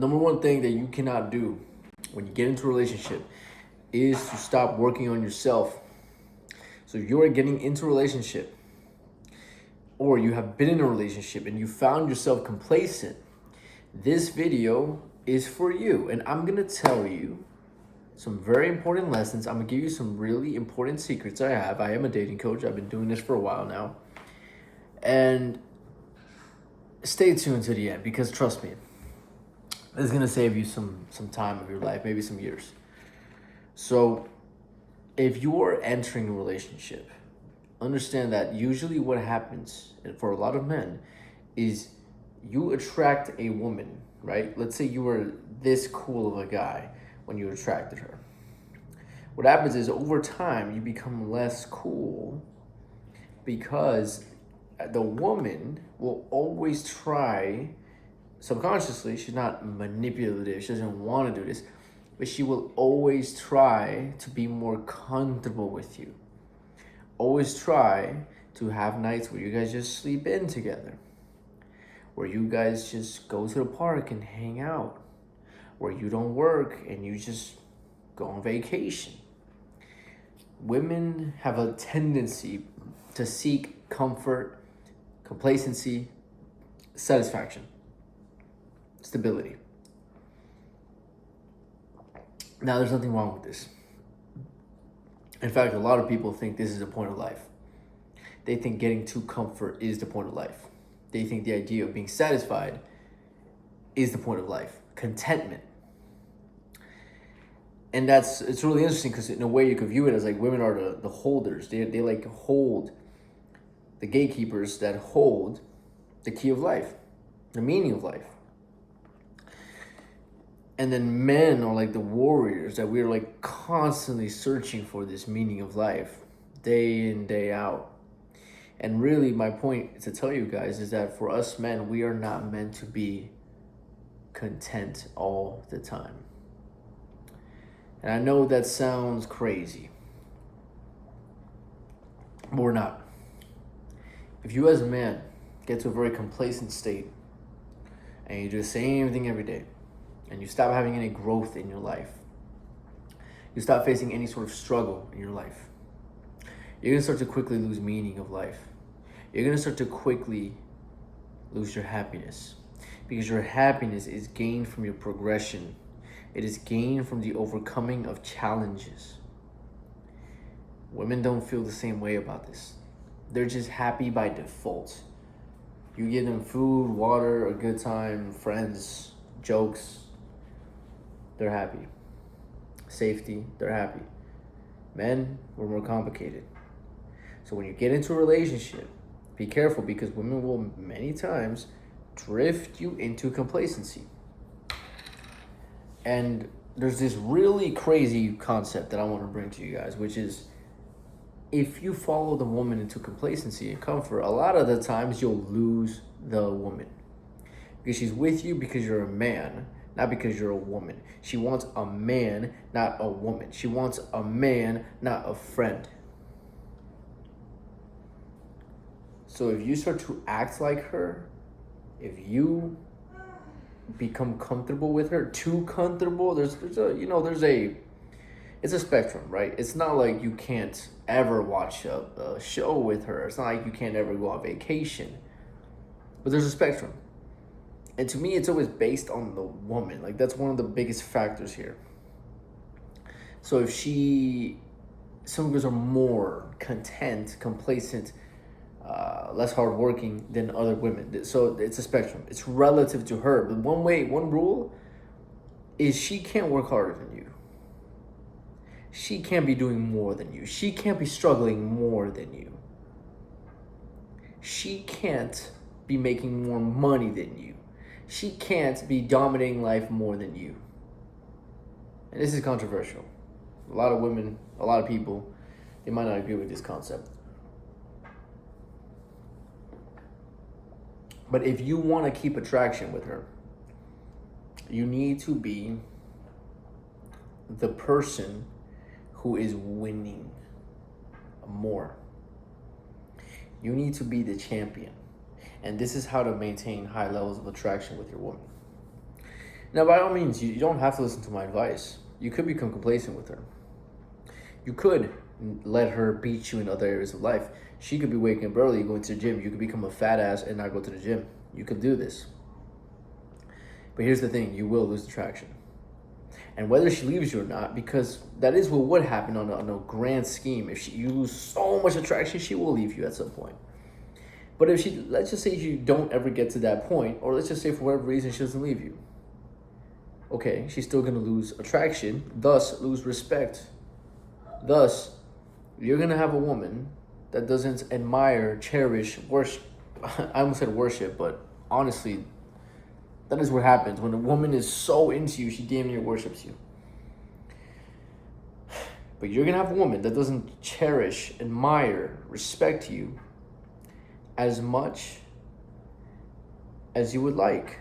number one thing that you cannot do when you get into a relationship is to stop working on yourself. So if you are getting into a relationship or you have been in a relationship and you found yourself complacent, this video is for you. And I'm gonna tell you some very important lessons. I'm gonna give you some really important secrets I have. I am a dating coach. I've been doing this for a while now. And stay tuned to the end, because trust me, this is gonna save you some time of your life, maybe some years. So if you're entering a relationship, understand that usually what happens, and for a lot of men, is you attract a woman, right? Let's say you were this cool of a guy when you attracted her. What happens is over time you become less cool because the woman will always try, subconsciously, she's not manipulative, she doesn't want to do this, but she will always try to be more comfortable with you. Always try to have nights where you guys just sleep in together, where you guys just go to the park and hang out, where you don't work and you just go on vacation. Women have a tendency to seek comfort, complacency, satisfaction, stability. Now, there's nothing wrong with this. In fact, a lot of people think this is the point of life. They think getting to comfort is the point of life. They think the idea of being satisfied is the point of life. Contentment. And it's really interesting because in a way you could view it as like women are the holders. They like hold, the gatekeepers that hold the key of life, the meaning of life. And then men are like the warriors that we're like constantly searching for this meaning of life, day in, day out. And really my point to tell you guys is that for us men, we are not meant to be content all the time. And I know that sounds crazy, but we're not. If you as a man get to a very complacent state and you do the same thing every day, and you stop having any growth in your life, you stop facing any sort of struggle in your life, you're gonna start to quickly lose meaning of life. You're gonna start to quickly lose your happiness, because your happiness is gained from your progression. It is gained from the overcoming of challenges. Women don't feel the same way about this. They're just happy by default. You give them food, water, a good time, friends, jokes, they're happy. Safety, they're happy. Men, we're more complicated. So when you get into a relationship, be careful, because women will many times drift you into complacency. And there's this really crazy concept that I want to bring to you guys, which is if you follow the woman into complacency and comfort, a lot of the times you'll lose the woman. Because she's with you because you're a man, not because you're a woman. She wants a man, not a woman. She wants a man, not a friend. So if you start to act like her, if you become comfortable with her, too comfortable, it's a spectrum, right? It's not like you can't ever watch a show with her. It's not like you can't ever go on vacation. But there's a spectrum. And to me, it's always based on the woman. Like, that's one of the biggest factors here. So if some girls are more content, complacent, less hardworking than other women. So it's a spectrum. It's relative to her. But one rule is she can't work harder than you. She can't be doing more than you. She can't be struggling more than you. She can't be making more money than you. She can't be dominating life more than you. And this is controversial. A lot of women, a lot of people, they might not agree with this concept. But if you want to keep attraction with her, you need to be the person who is winning more. You need to be the champion. And this is how to maintain high levels of attraction with your woman. Now, by all means, you don't have to listen to my advice. You could become complacent with her. You could let her beat you in other areas of life. She could be waking up early, going to the gym. You could become a fat ass and not go to the gym. You could do this. But here's the thing, you will lose attraction. And whether she leaves you or not, because that is what would happen on a grand scheme. If you lose so much attraction, she will leave you at some point. But if let's just say you don't ever get to that point, or let's just say for whatever reason she doesn't leave you. Okay, she's still going to lose attraction, thus lose respect. Thus, you're going to have a woman that doesn't admire, cherish, worship. I almost said worship, but honestly, that is what happens. When a woman is so into you, she damn near worships you. But you're going to have a woman that doesn't cherish, admire, respect you as much as you would like.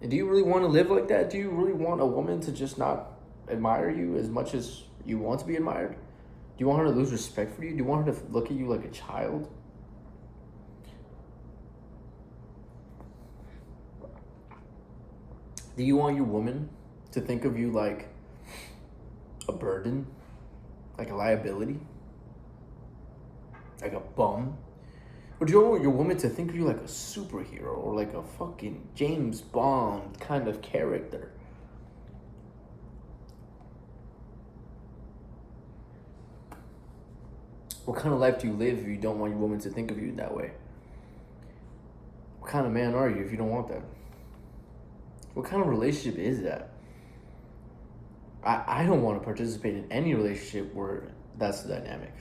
And do you really want to live like that? Do you really want a woman to just not admire you as much as you want to be admired? Do you want her to lose respect for you? Do you want her to look at you like a child? Do you want your woman to think of you like a burden? Like a liability? Like a bum? Or do you want your woman to think of you like a superhero or like a fucking James Bond kind of character? What kind of life do you live if you don't want your woman to think of you that way? What kind of man are you if you don't want that? What kind of relationship is that? I don't want to participate in any relationship where that's the dynamic.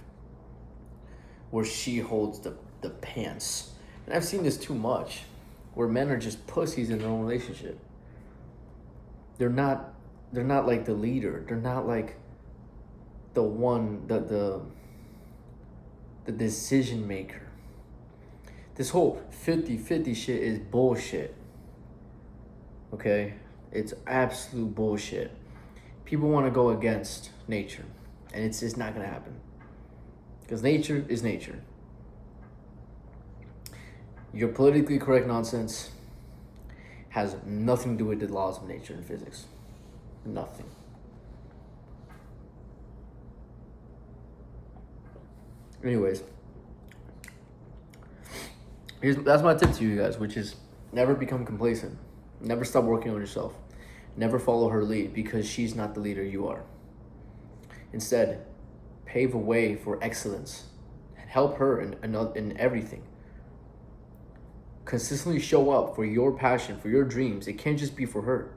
Where she holds the pants. And I've seen this too much. Where men are just pussies in their own relationship. They're not like the leader. They're not like the one, the decision maker. This whole 50-50 shit is bullshit. Okay? It's absolute bullshit. People want to go against nature. And it's just not going to happen. Because nature is nature. Your politically correct nonsense has nothing to do with the laws of nature and physics. Nothing. Anyways. That's my tip to you guys, which is never become complacent. Never stop working on yourself. Never follow her lead because she's not the leader you are. Instead, pave a way for excellence. Help her in everything. Consistently show up for your passion, for your dreams. It can't just be for her.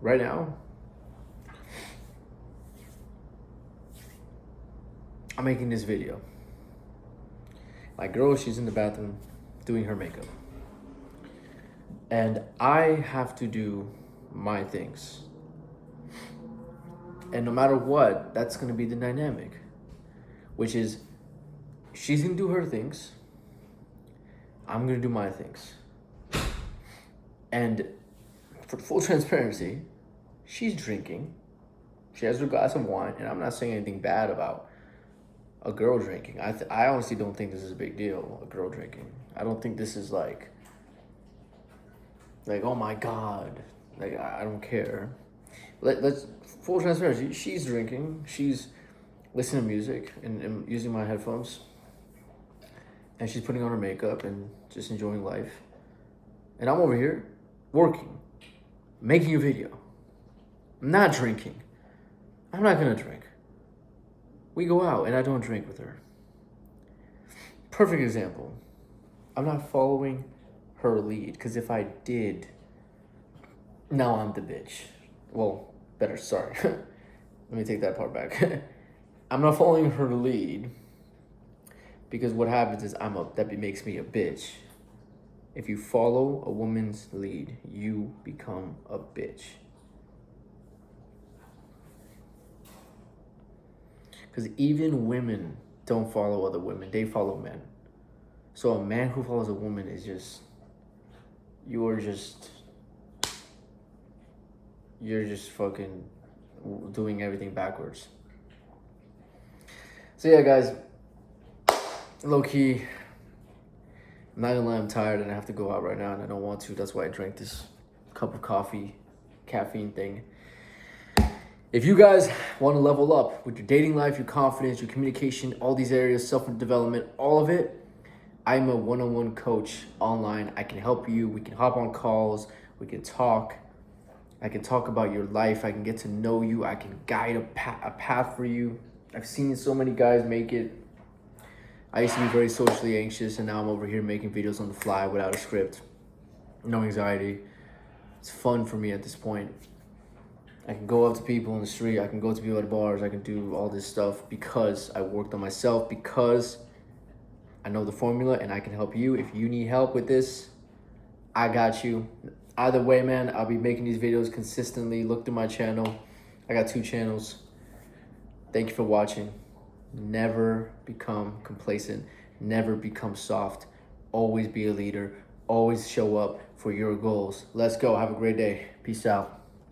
Right now, I'm making this video. My girl, she's in the bathroom doing her makeup. And I have to do my things. And no matter what, that's going to be the dynamic. Which is, she's going to do her things. I'm going to do my things. And for full transparency, she's drinking. She has her glass of wine. And I'm not saying anything bad about a girl drinking. I honestly don't think this is a big deal, a girl drinking. I don't think this is like, oh my God. Like, I don't care. Let's full transparency. She's drinking. She's listening to music and using my headphones. And she's putting on her makeup and just enjoying life. And I'm over here working, making a video. I'm not drinking. I'm not gonna drink. We go out and I don't drink with her. Perfect example. I'm not following her lead, because if I did, now I'm the bitch. Well, better, sorry. Let me take that part back. I'm not following her lead, because what happens is that makes me a bitch. If you follow a woman's lead, you become a bitch. Because even women don't follow other women. They follow men. So a man who follows a woman is just... You're just fucking doing everything backwards. So yeah, guys. Low-key, I'm not gonna lie, I'm tired and I have to go out right now and I don't want to. That's why I drank this cup of coffee, caffeine thing. If you guys want to level up with your dating life, your confidence, your communication, all these areas, self-development, all of it, I'm a one-on-one coach online. I can help you. We can hop on calls. We can talk. I can talk about your life. I can get to know you. I can guide a path for you. I've seen so many guys make it. I used to be very socially anxious, and now I'm over here making videos on the fly without a script. No anxiety. It's fun for me at this point. I can go up to people in the street. I can go to people at bars. I can do all this stuff because I worked on myself, because I know the formula and I can help you. If you need help with this, I got you. Either way, man, I'll be making these videos consistently. Look through my channel. I got 2 channels. Thank you for watching. Never become complacent. Never become soft. Always be a leader. Always show up for your goals. Let's go. Have a great day. Peace out.